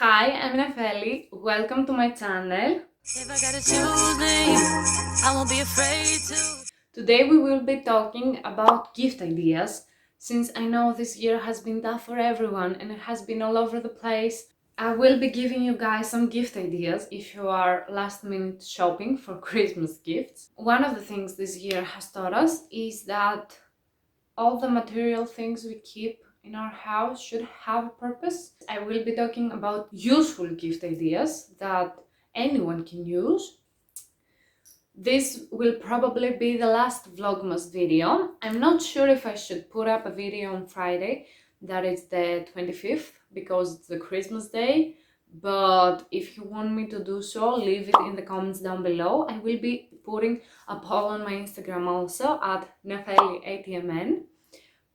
Hi, I'm Nefeli. Welcome to my channel. If I gotta choose me, I won't be afraid to. Today we will be talking about gift ideas. Since I know this year has been tough for everyone and it has been all over the place, I will be giving you guys some gift ideas if you are last minute shopping for Christmas gifts. One of the things this year has taught us is that all the material things we keep in our house should have a purpose. I will be talking about useful gift ideas that anyone can use. This will probably be the last Vlogmas video. I'm not sure if I should put up a video on Friday, that is the 25th, because it's the Christmas day. But if you want me to do so, leave it in the comments down below. I will be putting a poll on my Instagram also at nefeli8mn.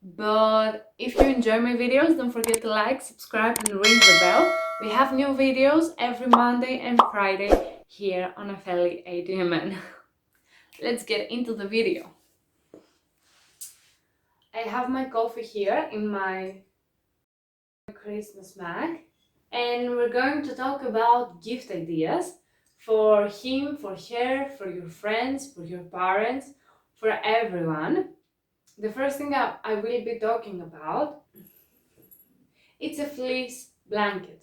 But if you enjoy my videos, don't forget to like, subscribe and ring the bell. We have new videos every Monday and Friday here on Nefeli8mn. Let's get into the video. I have my coffee here in my Christmas mug, and we're going to talk about gift ideas for him, for her, for your friends, for your parents, for everyone. The first thing I will be talking about, it's a fleece blanket.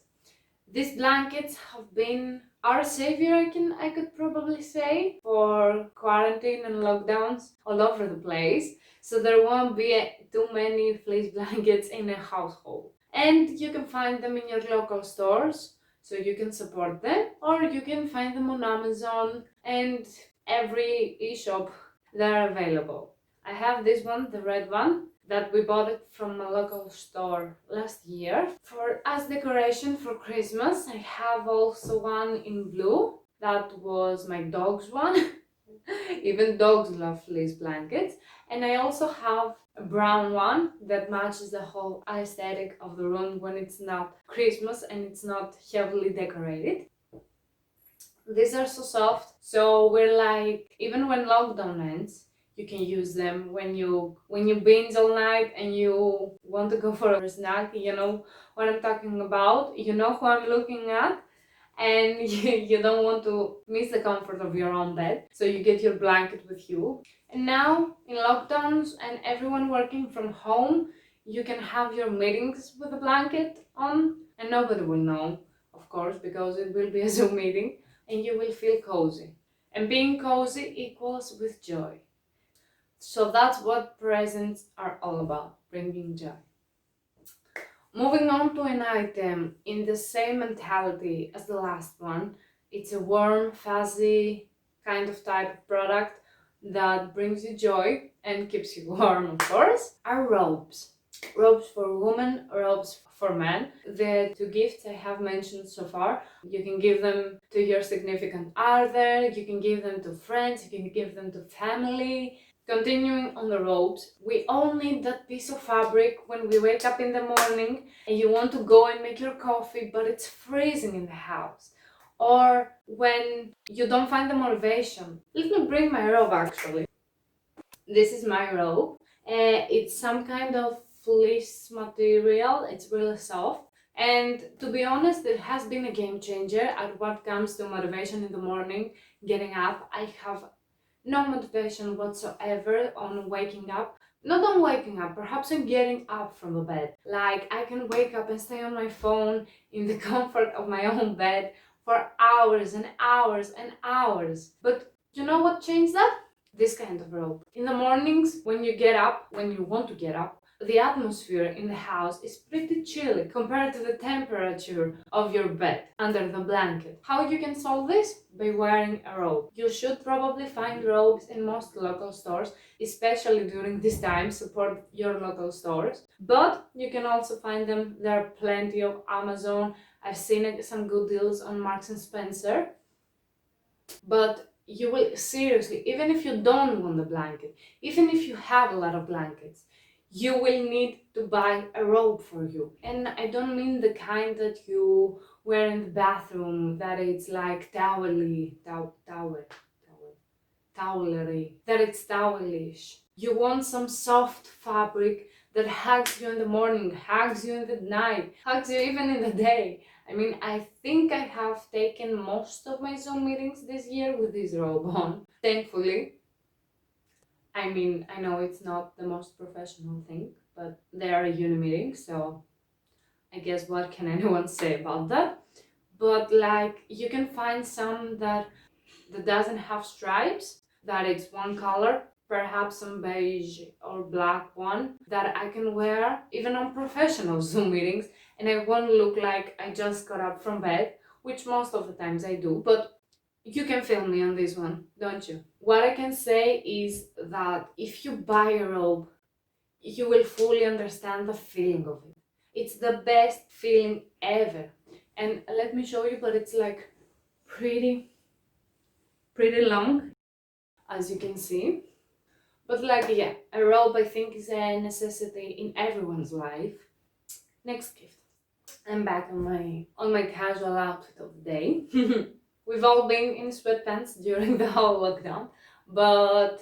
These blankets have been our savior, I could probably say, for quarantine and lockdowns all over the place. So there won't be too many fleece blankets in a household. And you can find them in your local stores, so you can support them, or you can find them on Amazon and every e-shop that are available. I have this one, the red one, that we bought it from a local store last year for as decoration for Christmas. I have also one in blue, that was my dog's one. Even dogs love fleece blankets. And I also have a brown one that matches the whole aesthetic of the room when it's not Christmas and it's not heavily decorated. These are so soft, so we're like, even when lockdown ends, you can use them when you binge all night and you want to go for a snack. You know what I'm talking about, you know who I'm looking at, and you don't want to miss the comfort of your own bed, so you get your blanket with you. And now in lockdowns and everyone working from home, you can have your meetings with a blanket on and nobody will know, of course, because it will be a Zoom meeting, and you will feel cozy. And being cozy equals with joy. So that's what presents are all about, bringing joy. Moving on to an item in the same mentality as the last one, it's a warm, fuzzy kind of type of product that brings you joy and keeps you warm, of course, are robes. Robes for women, robes for men. The two gifts I have mentioned so far, you can give them to your significant other, you can give them to friends, you can give them to family. Continuing on the robes, we all need that piece of fabric when we wake up in the morning and you want to go and make your coffee, but it's freezing in the house. Or when you don't find the motivation. Let me bring my robe actually. This is my robe. It's some kind of fleece material, it's really soft. And to be honest, it has been a game changer at what comes to motivation in the morning, getting up. I have no motivation whatsoever on waking up. Not on waking up, perhaps on getting up from the bed. Like, I can wake up and stay on my phone in the comfort of my own bed for hours and hours and hours. But you know what changed that? This kind of robe. In the mornings, when you get up, when you want to get up, the atmosphere in the house is pretty chilly compared to the temperature of your bed under the blanket. How you can solve this? By wearing a robe. You should probably find robes in most local stores, especially during this time. Support your local stores. But you can also find them, there are plenty of Amazon. I've seen some good deals on Marks and Spencer. But you will seriously, even if you don't want the blanket, even if you have a lot of blankets, you will need to buy a robe for you. And I don't mean the kind that you wear in the bathroom, that it's like towery, that it's towelish. You want some soft fabric that hugs you in the morning, hugs you in the night, hugs you even in the day. I mean, I think I have taken most of my Zoom meetings this year with this robe on, thankfully. I mean, I know it's not the most professional thing, but they are a uni meeting, so I guess what can anyone say about that? But like, you can find some that doesn't have stripes, that it's one color, perhaps some beige or black one that I can wear even on professional Zoom meetings, and I won't look like I just got up from bed, which most of the times I do, but you can feel me on this one, don't you? What I can say is that if you buy a robe, you will fully understand the feeling of it. It's the best feeling ever. And let me show you, but it's like pretty long, as you can see. But like, yeah, a robe I think is a necessity in everyone's life. Next gift. I'm back on my casual outfit of the day. We've all been in sweatpants during the whole lockdown, but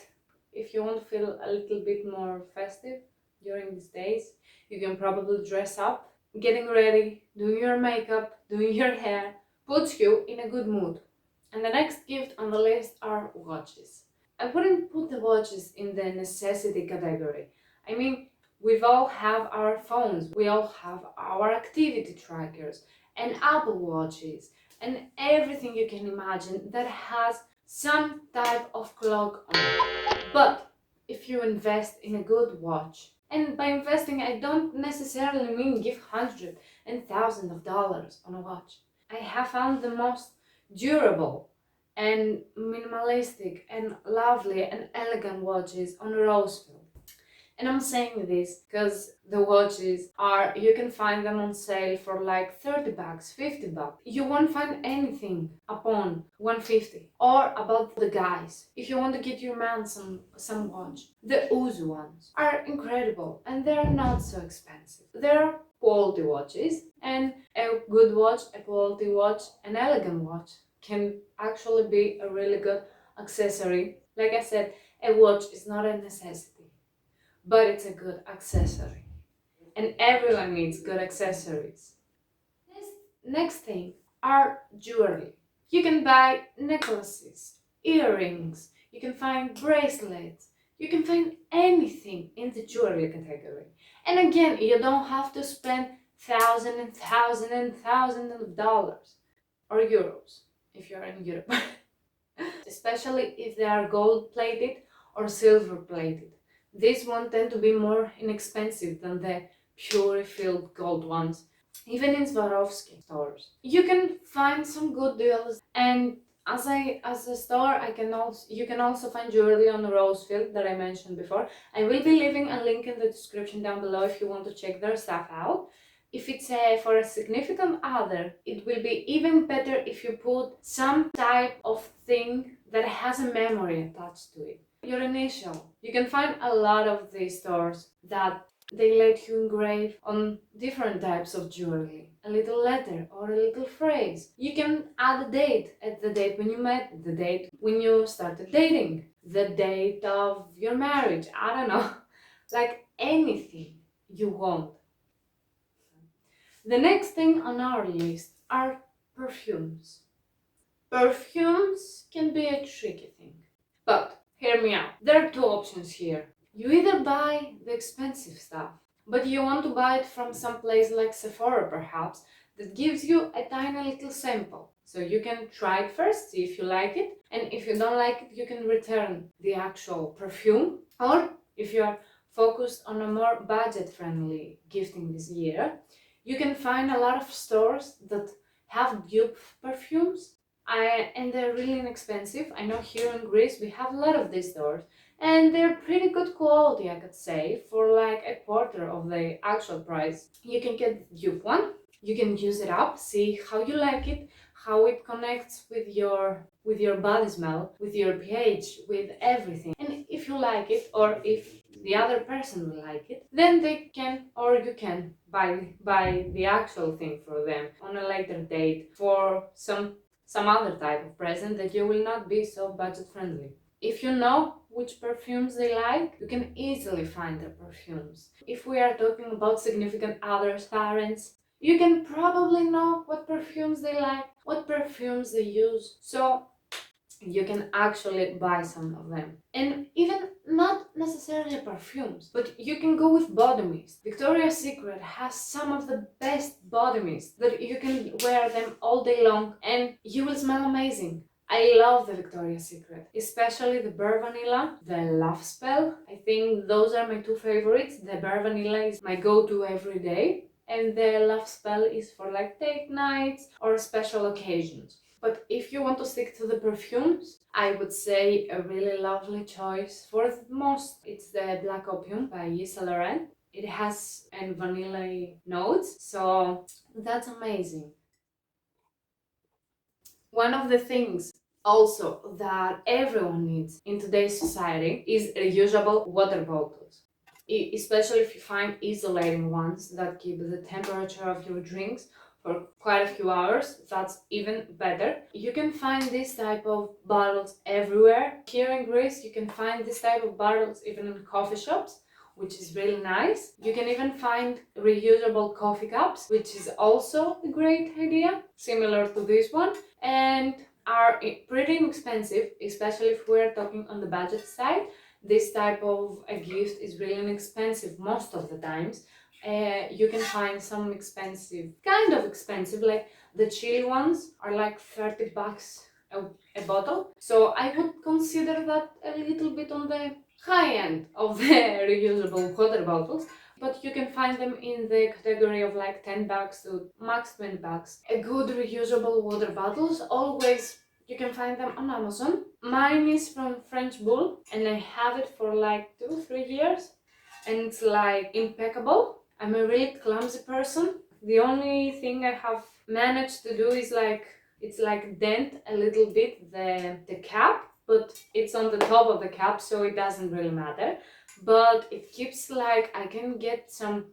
if you want to feel a little bit more festive during these days, you can probably dress up. Getting ready, doing your makeup, doing your hair puts you in a good mood. And the next gift on the list are watches. I wouldn't put the watches in the necessity category. I mean, we've all have our phones, we all have our activity trackers and Apple Watches and everything you can imagine that has some type of clock on it. But if you invest in a good watch, and by investing I don't necessarily mean give hundreds and thousands of dollars on a watch. I have found the most durable and minimalistic and lovely and elegant watches on Rosefield. And I'm saying this because the watches are, you can find them on sale for like 30 bucks, 50 bucks. You won't find anything upon 150. Or about the guys. If you want to get your man some watch, the Uzu ones are incredible and they're not so expensive. They're quality watches, and a good watch, a quality watch, an elegant watch can actually be a really good accessory. Like I said, a watch is not a necessity, but it's a good accessory. And everyone needs good accessories. Next thing are jewelry. You can buy necklaces, earrings, you can find bracelets, you can find anything in the jewelry category. And again, you don't have to spend thousands of dollars or euros if you're in Europe. Especially if they are gold plated or silver plated. These won't tend to be more inexpensive than the pure filled gold ones, even in Swarovski stores. You can find some good deals, and as a store, you can also find jewelry on Rosefield that I mentioned before. I will be leaving a link in the description down below if you want to check their stuff out. If it's for a significant other, it will be even better if you put some type of thing that has a memory attached to it. Your initial. You can find a lot of these stores that they let you engrave on different types of jewelry. A little letter or a little phrase. You can add a date, at the date when you met, the date when you started dating, the date of your marriage, I don't know. Like anything you want. The next thing on our list are perfumes. Perfumes can be a tricky thing, but hear me out. There are two options here. You either buy the expensive stuff, but you want to buy it from some place like Sephora perhaps, that gives you a tiny little sample. So you can try it first, see if you like it, and if you don't like it, you can return the actual perfume. Or if you are focused on a more budget-friendly gifting this year, you can find a lot of stores that have dupe perfumes, and they're really inexpensive. I know here in Greece we have a lot of these stores, and they're pretty good quality, I could say, for like a quarter of the actual price. You can get the dupe one, you can use it up, see how you like it, how it connects with your body smell, with your pH, with everything. And if you like it, or if the other person will like it, then they can, or you can buy the actual thing for them on a later date for some other type of present that you will not be so budget friendly. If you know which perfumes they like, you can easily find their perfumes. If we are talking about significant others, parents, You can probably know what perfumes they like, what perfumes they use, so you can actually buy some of them. And even not necessarily perfumes, but you can go with body mist. Victoria's Secret has some of the best body mist that you can wear them all day long and you will smell amazing. I love the Victoria's Secret, especially the Bare Vanilla, the Love Spell. I think those are my two favorites. The Bare Vanilla is my go-to every day, and the Love Spell is for like date nights or special occasions. But if you want to stick to the perfumes, I would say a really lovely choice for the most. It's the Black Opium by Yves Saint Laurent. It has vanilla notes, so that's amazing. One of the things also that everyone needs in today's society is reusable water bottles. Especially if you find isolating ones that keep the temperature of your drinks for quite a few hours, that's even better. You can find this type of bottles everywhere. Here in Greece, you can find this type of bottles even in coffee shops, which is really nice. You can even find reusable coffee cups, which is also a great idea, similar to this one, and are pretty inexpensive, especially if we're talking on the budget side. This type of a gift is really inexpensive most of the times. You can find some expensive, kind of expensive, like the chili ones are like 30 bucks a bottle. So I would consider that a little bit on the high end of the reusable water bottles. But you can find them in the category of like 10 bucks to max 20 bucks. A good reusable water bottles, always you can find them on Amazon. Mine is from French Bull and I have it for like 2-3 years and it's like impeccable. I'm a really clumsy person. The only thing I have managed to do is like, it's like dent a little bit the cap, but it's on the top of the cap, so it doesn't really matter. But it keeps like, I can get some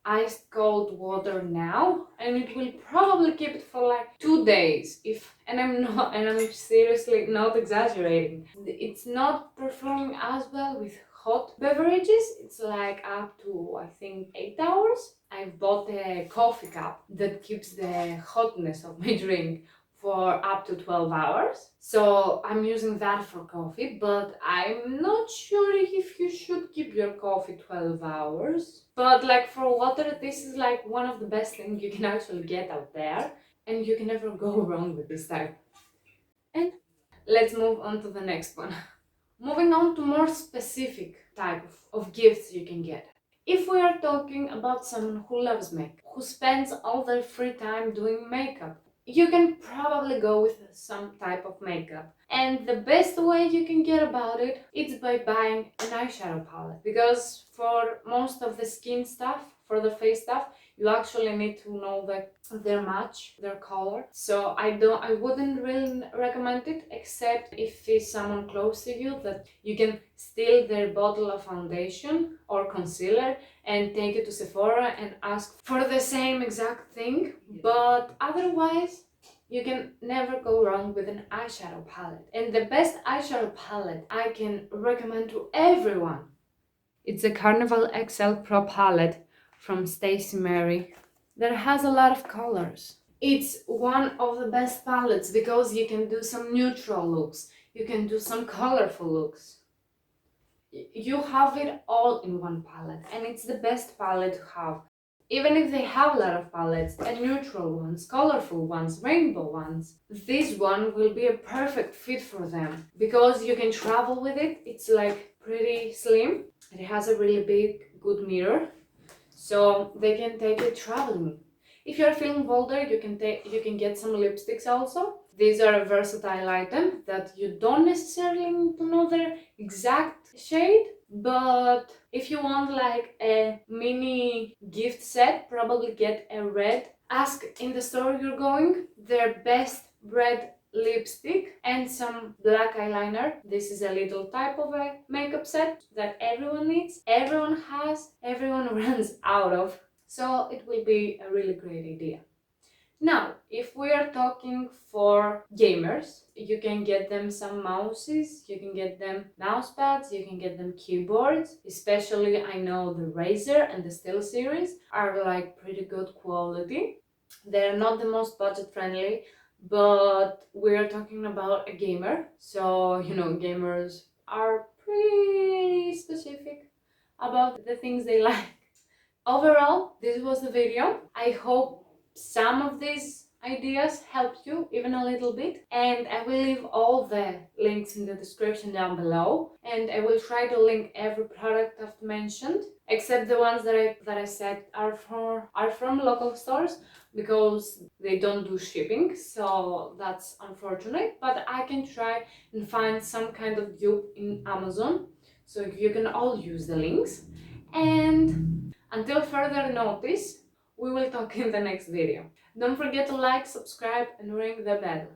iced cold water now and it will probably keep it for like 2 days and I'm seriously not exaggerating. It's not performing as well with hot beverages. It's like up to I think 8 hours. I've bought a coffee cup that keeps the hotness of my drink for up to 12 hours. So I'm using that for coffee, but I'm not sure if you should keep your coffee 12 hours. But like for water, this is like one of the best things you can actually get out there, and you can never go wrong with this type. And let's move on to the next one. Moving on to more specific type of gifts you can get. If we are talking about someone who loves makeup, who spends all their free time doing makeup, you can probably go with some type of makeup. And the best way you can get about it is by buying an eyeshadow palette. Because for most of the skin stuff, for the face stuff, you actually need to know their match, their color. So I wouldn't really recommend it, except if it's someone close to you that you can steal their bottle of foundation or concealer and take it to Sephora and ask for the same exact thing. But otherwise, you can never go wrong with an eyeshadow palette. And the best eyeshadow palette I can recommend to everyone, it's a Carnival XL Pro palette from Stacey Mary that has a lot of colors. It's one of the best palettes because you can do some neutral looks, you can do some colorful looks. You have it all in one palette, and it's the best palette to have. Even if they have a lot of palettes, and neutral ones, colorful ones, rainbow ones, this one will be a perfect fit for them because you can travel with it. It's like pretty slim. It has a really big, good mirror, so they can take it traveling. If you're feeling bolder, you can get some lipsticks also. These are a versatile item that you don't necessarily need to know their exact shade, but if you want like a mini gift set, probably get a red. Ask in the store you're going their best red lipstick and some black eyeliner. This is a little type of a makeup set that everyone needs, everyone has, everyone runs out of. So it will be a really great idea. Now, if we are talking for gamers, you can get them some mouses, you can get them mouse pads, you can get them keyboards. Especially I know the Razer and the SteelSeries are like pretty good quality. They're not the most budget friendly, but we're talking about a gamer, so gamers are pretty specific about the things they like. Overall, this was the video. I hope some of these ideas helped you even a little bit, and I will leave all the links in the description down below, and I will try to link every product I've mentioned, except the ones that I said are from local stores, because they don't do shipping, so that's unfortunate. But I can try and find some kind of dupe in Amazon, so you can all use the links. And until further notice, we will talk in the next video. Don't forget to like, subscribe and ring the bell.